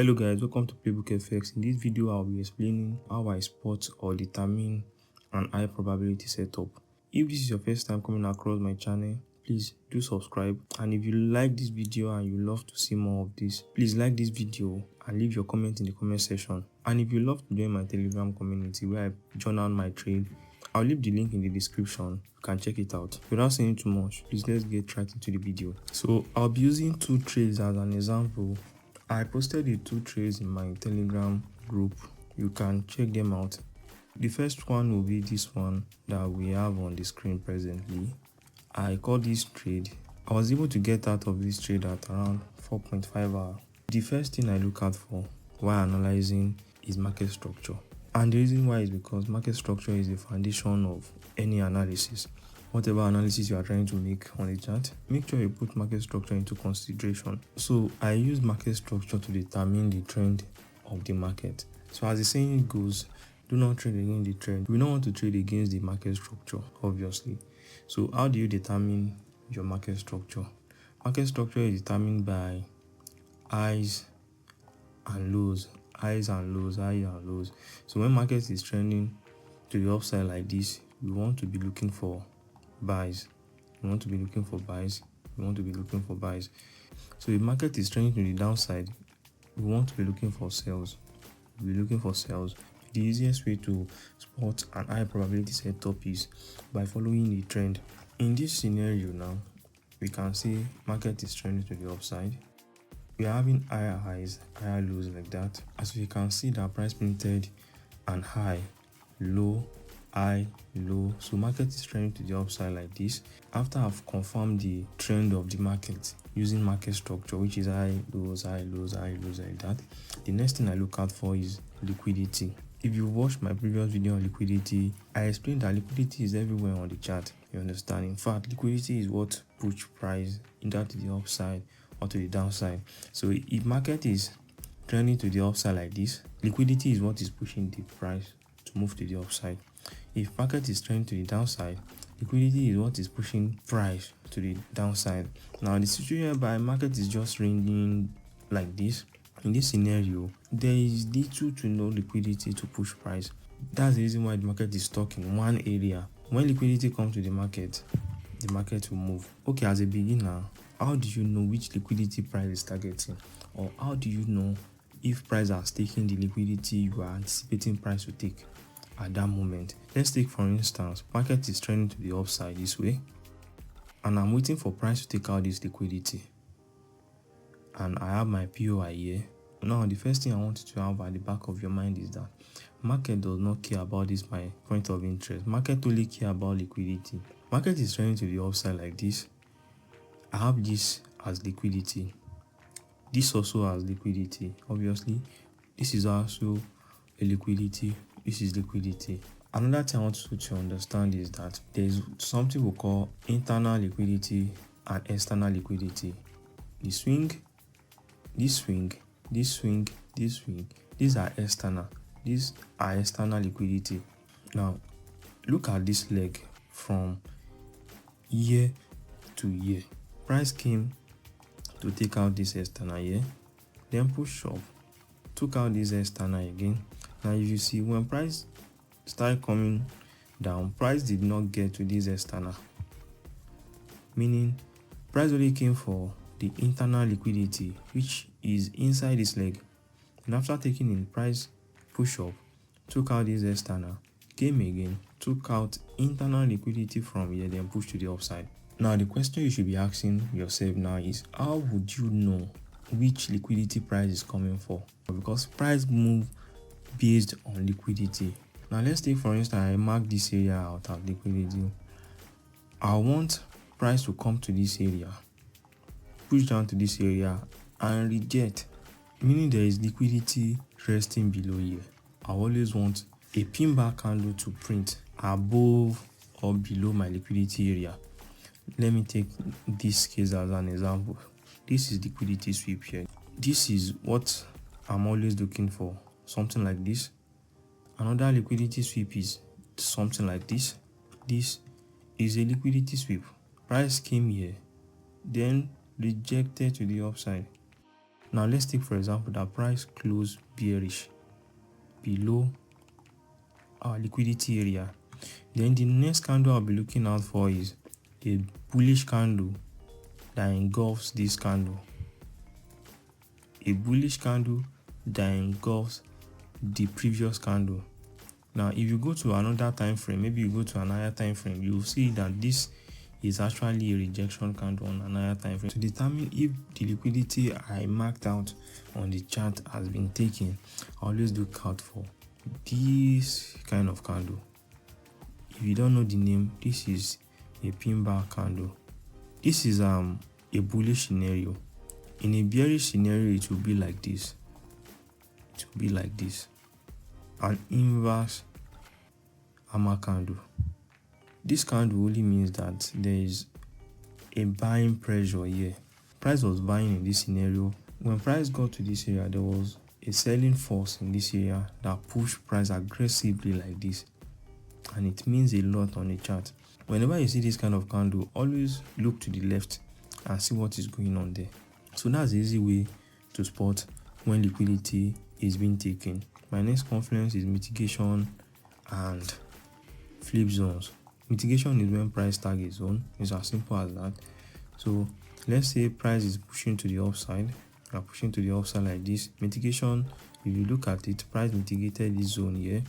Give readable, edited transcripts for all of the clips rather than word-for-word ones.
Hello guys, welcome to PlaybookFX. In this video, I'll be explaining how I spot or determine an high probability setup. If this is your first time coming across my channel, please do subscribe. And if you like this video and you love to see more of this, please like this video and leave your comment in the comment section. And if you love to join my Telegram community where I journal my trade, I'll leave the link in the description. You can check it out. Without saying too much, please let's get right into the video. So I'll be using two trades as an example. I posted the two trades in my Telegram group. You can check them out. The first one will be this one that we have on the screen presently. I call this trade. I was able to get out of this trade at around 4.5 hours. The first thing I look out for while analyzing is market structure. And the reason why is because market structure is the foundation of any analysis. Whatever analysis you are trying to make on the chart, make sure you put market structure into consideration. So I use market structure to determine the trend of the market. So as the saying goes, do not trade against the trend. We don't want to trade against the market structure, obviously. So how do you determine your market structure? Market structure is determined by highs and lows, highs and lows, highs and lows. So when market is trending to the upside like this, we want to be looking for buys. We want to be looking for buys. We want to be looking for buys. So if market is trending to the downside, we want to be looking for sales. We'll be looking for sales. The easiest way to spot an high probability setup is by following the trend. In this scenario now, we can see market is trending to the upside. We are having higher highs, higher lows like that. As we can see, the price printed an high, low, high, low. So market is trending to the upside like this. After I've confirmed the trend of the market using market structure, which is high, lows, high, lows, high, lows like that, the next thing I look out for is liquidity. If you watched my previous video on liquidity, I explained that liquidity is everywhere on the chart. You understand? In fact, liquidity is what push price either to the upside or to the downside. So if market is trending to the upside like this, liquidity is what is pushing the price to move to the upside. If market is trending to the downside, liquidity is what is pushing price to the downside. Now the situation by market is just ranging like this. In this scenario, there is little to no liquidity to push price. That's the reason why the market is stuck in one area. When liquidity comes to the market will move. Okay, as a beginner, how do you know which liquidity price is targeting? Or how do you know if price has taken the liquidity you are anticipating price to take at that moment? Let's take for instance, market is trending to the upside this way, and I'm waiting for price to take out this liquidity. And I have my POI here. Now, the first thing I want you to have at the back of your mind is that market does not care about this, my point of interest. Market only care about liquidity. Market is trending to the upside like this. I have this as liquidity. This also has liquidity. Obviously, this is also a liquidity. This is liquidity. Another thing I want you to understand is that there is something we call internal liquidity and external liquidity. The swing, this swing, this swing, this swing, these are external. These are external liquidity. Now, look at this leg from year to year. Price came to take out this external here, then push up, took out this external again. Now, if you see, when price started coming down, price did not get to this external, meaning price only came for the internal liquidity, which is inside this leg. And after taking in, price push up, took out this external, came again, took out internal liquidity from here, then pushed to the upside. Now the question you should be asking yourself now is, how would you know which liquidity price is coming for? Because price move based on liquidity. Now let's take for instance, I mark this area out of liquidity. I want price to come to this area, push down to this area and reject, meaning there is liquidity resting below here. I always want a pin bar candle to print above or below my liquidity area. Let me take this case as an example. This is liquidity sweep here. This is what I'm always looking for, something like this. Another liquidity sweep is something like this. This is a liquidity sweep. Price came here, then rejected to the upside. Now let's take for example that price closed bearish below our liquidity area. Then the next candle I'll be looking out for is a bullish candle that engulfs this candle. A bullish candle that engulfs the previous candle. Now if you go to another time frame, maybe you go to an higher time frame, you will see that this is actually a rejection candle on an higher time frame. To determine if the liquidity I marked out on the chart has been taken, I always look out for this kind of candle. If you don't know the name, this is a pin bar candle. This is a bullish scenario. In a bearish scenario, it will be like this. It will be like this. An inverse hammer candle. This candle only means that there is a buying pressure here. Price was buying in this scenario. When price got to this area, there was a selling force in this area that pushed price aggressively like this, and it means a lot on the chart. Whenever you see this kind of candle, always look to the left and see what is going on there. So that's the easy way to spot when liquidity is being taken. My next confluence is mitigation and flip zones. Mitigation is when price target zone. It's as simple as that. So let's say price is pushing to the upside. Pushing to the upside like this. Mitigation, if you look at it, price mitigated this zone here.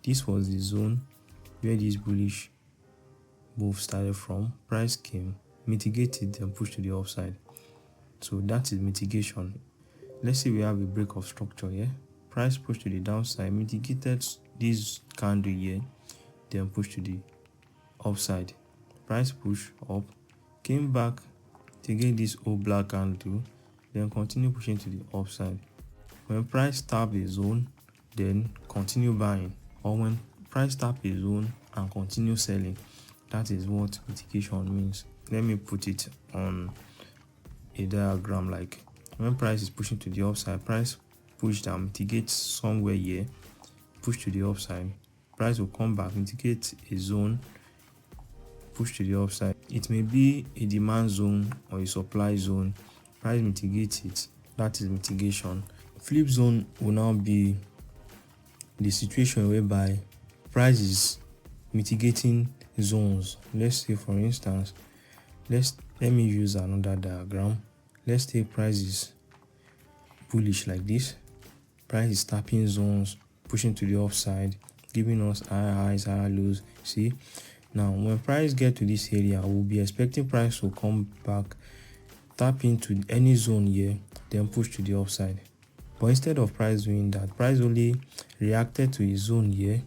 This was the zone where this bullish move started from. Price came, mitigated, and pushed to the upside. So that is mitigation. Let's say we have a break of structure here. Price pushed to the downside, mitigated this candle here, then pushed to the upside. Price push up, came back to get this old black candle, then continue pushing to the upside. When price tap a zone, then continue buying, or when price tap a zone and continue selling. That is what mitigation means. Let me put it on a diagram. Like when price is pushing to the upside, price push down, mitigate somewhere here, push to the upside. Price will come back, mitigate a zone, push to the upside. It may be a demand zone or a supply zone. Price mitigates it. That is mitigation. Flip zone will now be the situation whereby price is mitigating zones. Let's say for instance, let me use another diagram. Let's take prices bullish like this. Price is tapping zones, pushing to the upside, giving us higher highs, higher lows. See, now when price get to this area, we'll be expecting price to come back, tap into any zone here, then push to the upside. But instead of price doing that, price only reacted to a zone here,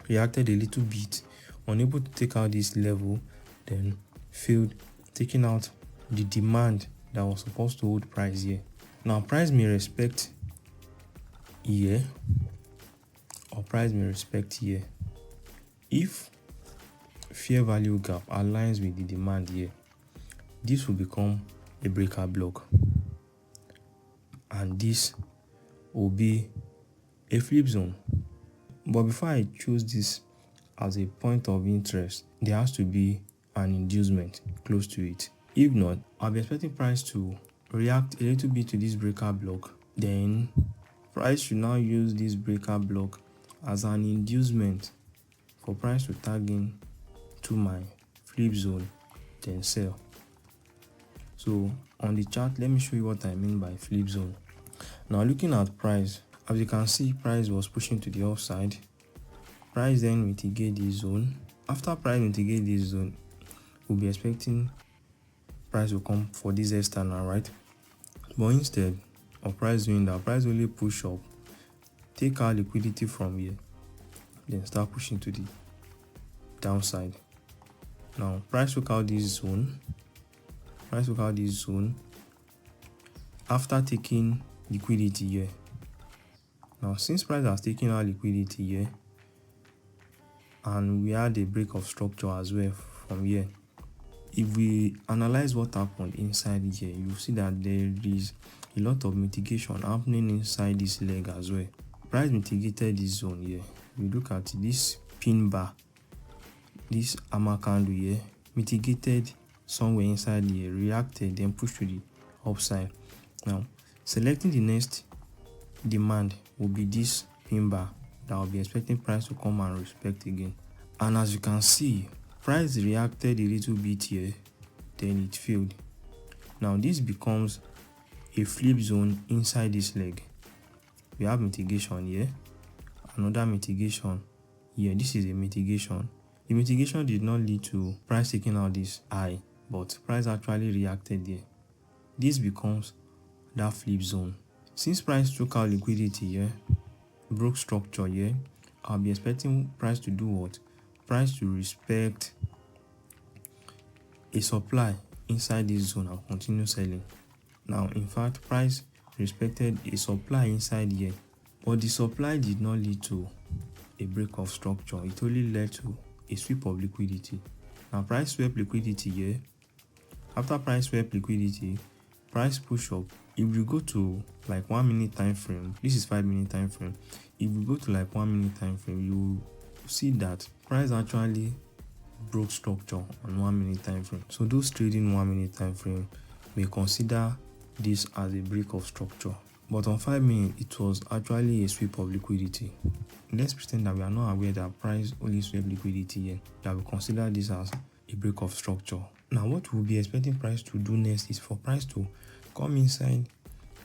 reacted a little bit, unable to take out this level, then failed taking out the demand that was supposed to hold price here. Now price may respect here, or price may respect here. If fair value gap aligns with the demand here, this will become a breaker block, and this will be a flip zone. But before I choose this as a point of interest, there has to be an inducement close to it. If not, I'll be expecting price to react a little bit to this breaker block. Then price should now use this breaker block as an inducement for price to tag in to my flip zone, then sell. So on the chart, let me show you what I mean by flip zone. Now looking at price, as you can see, price was pushing to the upside. Price then mitigate this zone. After price mitigate this zone, we'll be expecting price will come for this external, right? But instead of price doing that, price only push up, take out liquidity from here, then start pushing to the downside. Now price took out this zone. Price took out this zone after taking liquidity here. Now since price has taken out liquidity here, and we had a break of structure as well from here, if we analyze what happened inside here, you see that there is a lot of mitigation happening inside this leg as well. Price mitigated this zone here. You look at this pin bar, this hammer candle here, mitigated somewhere inside here, reacted, then pushed to the upside. Now Selecting the next demand will be this pin bar that will be expecting price to come and respect again. And as you can see, price reacted a little bit here, then it failed. Now this becomes a flip zone inside this leg. We have mitigation here, another mitigation here. This is a mitigation. The mitigation did not lead to price taking out this high, but price actually reacted there. This becomes that flip zone. Since price took out liquidity here, broke structure here, I'll be expecting price to do what? Price to respect a supply inside this zone and continue selling. Now, in fact, price respected a supply inside here, but the supply did not lead to a break of structure. It only led to a sweep of liquidity. Now, price swept liquidity here. After price swept liquidity, price push up. If we go to like 1 minute time frame, this is 5 minute time frame. If we go to like 1 minute time frame, you will see that price actually broke structure on 1 minute time frame. So those trading 1 minute time frame may consider this as a break of structure, but on 5 minutes it was actually a sweep of liquidity. Let's pretend that we are not aware that price only swept liquidity here, that we consider this as a break of structure. Now what we'll be expecting price to do next is for price to come inside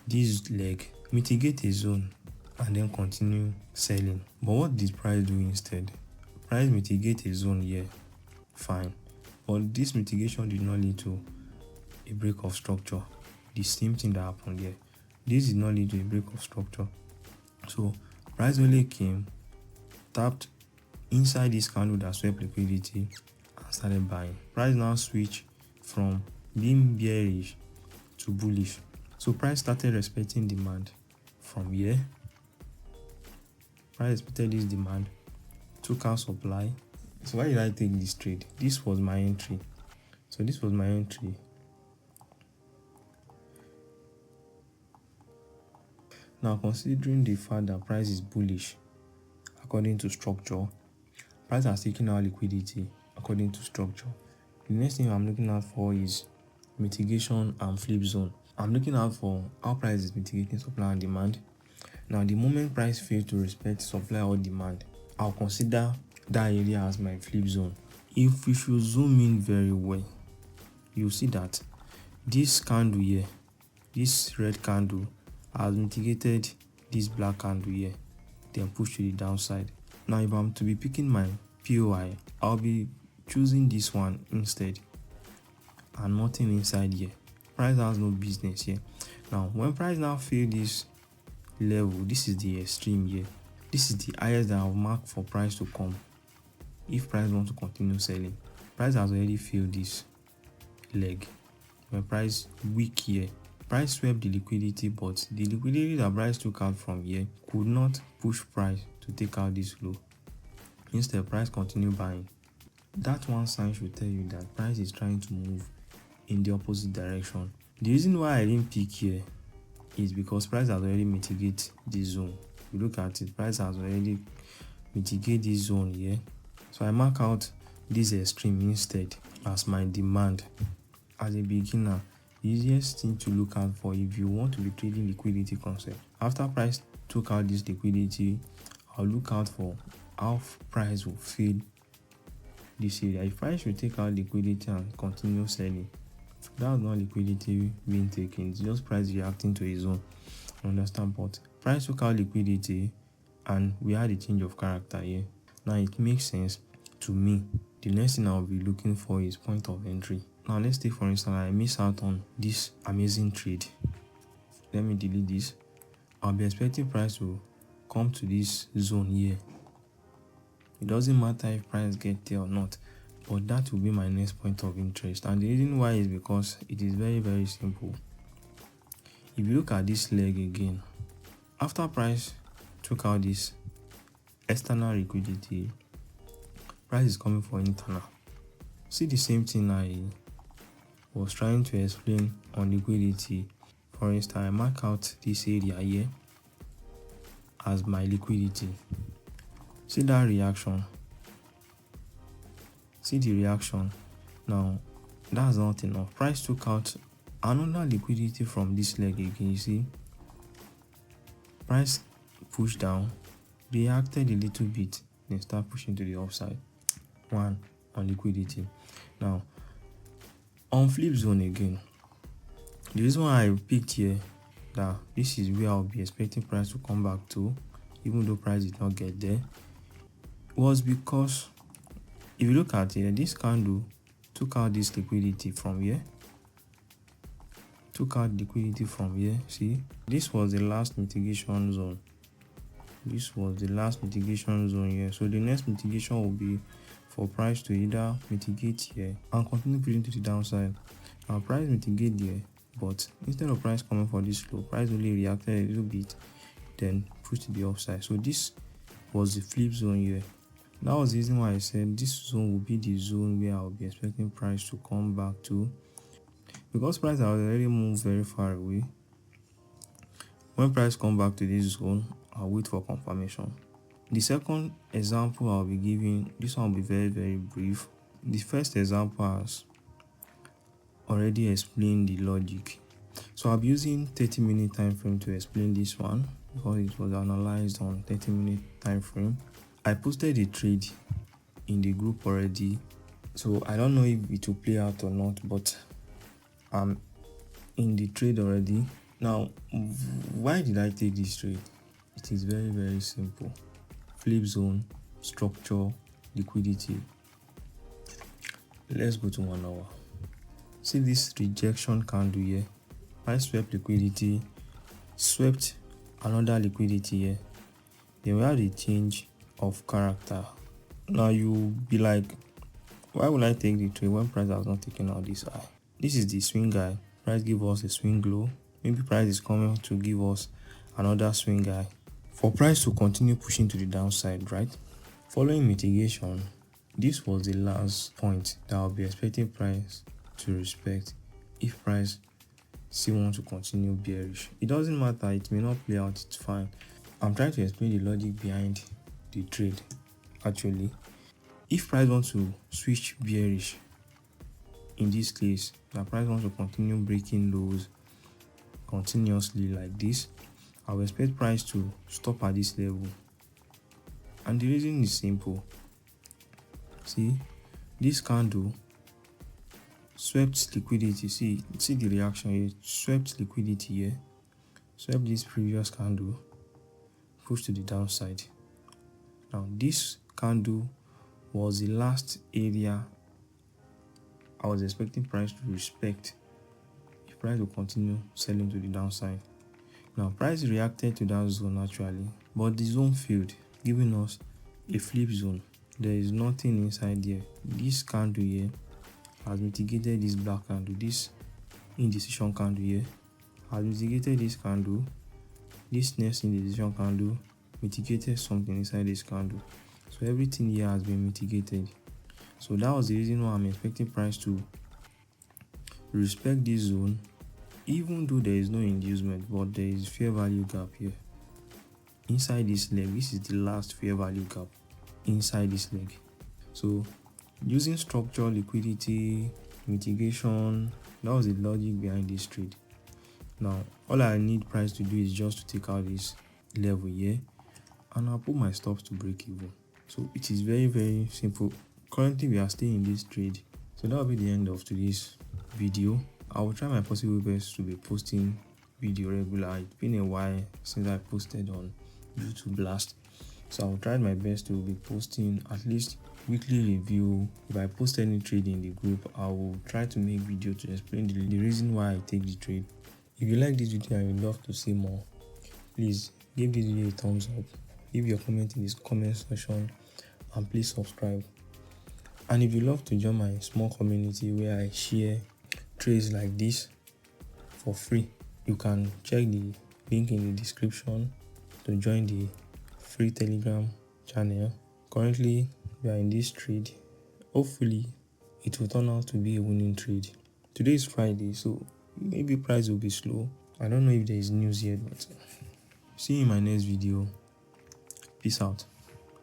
this leg, mitigate a zone, and then continue selling. But what did price do instead? Price mitigate a zone here, fine, but this mitigation did not lead to a break of structure. The same thing that happened here, this did not lead to a break of structure. So price only came, tapped inside this candle that swept liquidity and started buying. Price now switched from being bearish to bullish. So price started respecting demand from here. Price respected this demand, took out supply. So why did I take this trade? This was my entry. So this was my entry. Now, considering the fact that price is bullish according to structure, price has taken out liquidity according to structure. The next thing I'm looking out for is mitigation and flip zone. I'm looking out for how price is mitigating supply and demand. Now, the moment price fails to respect supply or demand, I'll consider that area as my flip zone. If we should zoom in very well, you'll see that this candle here, this red candle, has mitigated this black candle here, then push to the downside. Now, if I'm to be picking my POI, I'll be choosing this one instead, and nothing inside here. Price has no business here. Now, when price now fail this level, this is the extreme here. This is the highest that I'll mark for price to come. If price wants to continue selling, price has already failed this leg. When price weak here, price swept the liquidity, but the liquidity that price took out from here could not push price to take out this low. Instead, price continued buying. That one sign should tell you that price is trying to move in the opposite direction. The reason why I didn't pick here is because price has already mitigated this zone. If you look at it, price has already mitigated this zone here. So I mark out this extreme instead as my demand. As a beginner, the easiest thing to look out for if you want to be trading liquidity concept, after price took out this liquidity, I'll look out for how price will fill this area. If price should take out liquidity and continue selling, that's not liquidity being taken, it's just price reacting to a zone. Understand? But price took out liquidity and we had a change of character here. Now it makes sense to me. The next thing I'll be looking for is point of entry. Now let's take for instance I miss out on this amazing trade. Let me delete this. I'll be expecting price to come to this zone here. It doesn't matter if price get there or not, but that will be my next point of interest. And the reason why is because it is very, very simple. If you look at this leg again, after price took out this external liquidity, price is coming for internal. See the same thing I was trying to explain on liquidity. For instance, I mark out this area here as my liquidity. See that reaction. See the reaction. Now that's not enough. Price took out another liquidity from this leg again. You see, Price pushed down, reacted a little bit, then start pushing to the upside. One on liquidity. Now on Flipzone again, the reason why I picked here that this is where I'll be expecting price to come back to, even though price did not get there, was because if you look at here, this candle took out this liquidity from here. See, this was the last mitigation zone. Here. So the next mitigation will be for price to either mitigate here and continue pushing to the downside. Now price mitigate here, but instead of price coming for this low, price only reacted a little bit, then pushed to the upside. So this was the flip zone here. That was the reason why I said this zone will be the zone where I'll be expecting price to come back to, because price has already moved very far away. When price come back to this zone, I'll wait for confirmation. The second example I'll be giving, this one will be very, very brief. The first example has already explained the logic. So I'll be using 30-minute time frame to explain this one because it was analyzed on 30-minute time frame. I posted a trade in the group already, so I don't know if it will play out or not, but I'm in the trade already. Now, why did I take this trade? It is very, very simple. Flip zone, structure, liquidity. Let's go to 1 hour. See this rejection candle here. I swept liquidity, swept another liquidity here. Then we have the change of character. Now you be like, why would I take the trade when price has not taken out this high? This is the swing guy. Price give us a swing low. Maybe price is coming to give us another swing guy for price to continue pushing to the downside, right? Following mitigation, this was the last point that I'll be expecting price to respect if price still want to continue bearish. It doesn't matter, it may not play out, it's fine. I'm trying to explain the logic behind the trade. Actually, if price wants to switch bearish, in this case, the price wants to continue breaking lows continuously like this, I will expect price to stop at this level. And the reason is simple. See, this candle swept liquidity. See the reaction here. Swept liquidity here, swept this previous candle, pushed to the downside. Now this candle was the last area I was expecting price to respect if price will continue selling to the downside. Now price reacted to that zone actually, but the zone failed, giving us a flip zone. There is nothing inside there. This candle here has mitigated this black candle. This indecision candle here has mitigated this candle. This next indecision candle mitigated something inside this candle. So everything here has been mitigated. So that was the reason why I'm expecting price to respect this zone, even though there is no inducement, but there is fair value gap here inside this leg. This is the last fair value gap inside this leg. So using structure, liquidity, mitigation, that was the logic behind this trade. Now all I need price to do is just to take out this level here, and I'll put my stops to break even. So it is very, very simple. Currently we are still in this trade. So that will be the end of today's video. I will try my possible best to be posting video regular. It's been a while since I posted on YouTube Blast, so I will try my best to be posting at least weekly review. If I post any trade in the group, I will try to make video to explain the reason why I take the trade. If you like this video and you love to see more, please give this video a thumbs up, leave your comment in this comment section, and please subscribe. And if you love to join my small community where I share trades like this for free, you can check the link in the description to join the free Telegram channel. Currently we are in this trade. Hopefully it will turn out to be a winning trade. Today is Friday, so maybe price will be slow. I don't know if there is news yet, but see you in my next video. Peace out.